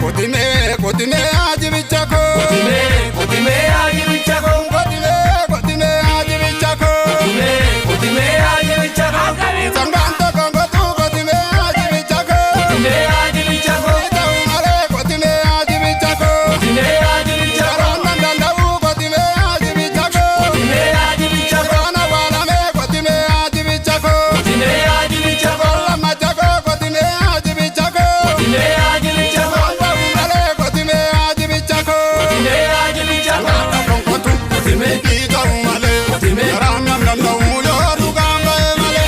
Kotime ajibichako. Kotime ajibichako. Kotime ajibichako. Kotime ajibichako. Sanganto kongotu kotime ajibichako. Kotime ajibichako. Itaumale kotime ajibichako. Kotime ajibichako. Ranandandau kotime ajibichako. Kotime ajibichako. Wanawalame kotime ajibichako. Kotime ajibichako. Lamachako kotime ajibichako. Kotime ajibichako. Itaumale kotime ajibichako. Kotime ajibichako. Kongotu Kotime. Itaumale Kotime. Ranandandau yorugamba emale.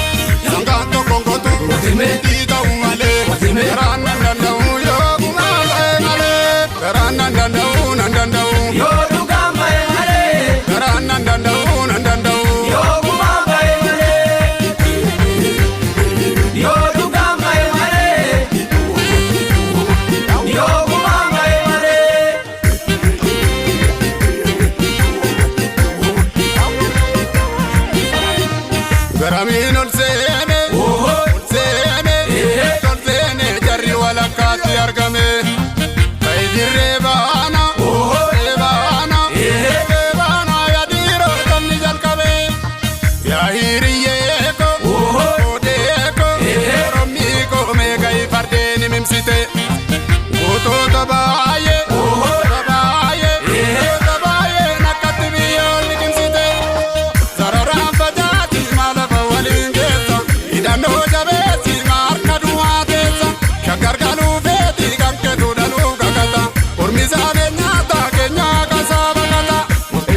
Sanganto kongotu Kotime. Itaumale Kotime. Ranandandau yorugamba emale. Ranandandau nandandau Yorugamba emale. Ranandandau nandandau Yorugamba emale. Yorugamba emale. Yorugamba emale. Garamin ol seene jarri walakkaatti argame Kaijirree baana yaadiiroo tolli jalqabe yaa hiriyyee ko oodee ko orommii ko meeqayi fardeen himimsite gootota baay'ee nakkatti biyyoon liqimsite sararaan facaati maalafa waliin geessa hidhannoo jabeessi harka duwwaa teessa shaggargaluu feeti kan keetu dhaluu kakata ormisaanee nyaata keenyaa kasaa bakata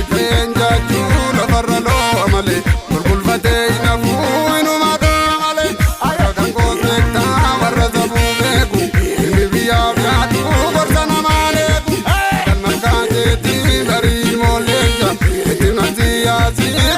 iddeen jaajuu lafarra loo malee gurgulfatee hinafuu inumataa malee akka kan gooseektaa warra sabuu beeku inni biyyaaf yaadu gorsa namaa leeku kan maqaan keetii barii moolleessa itti nasiyaasii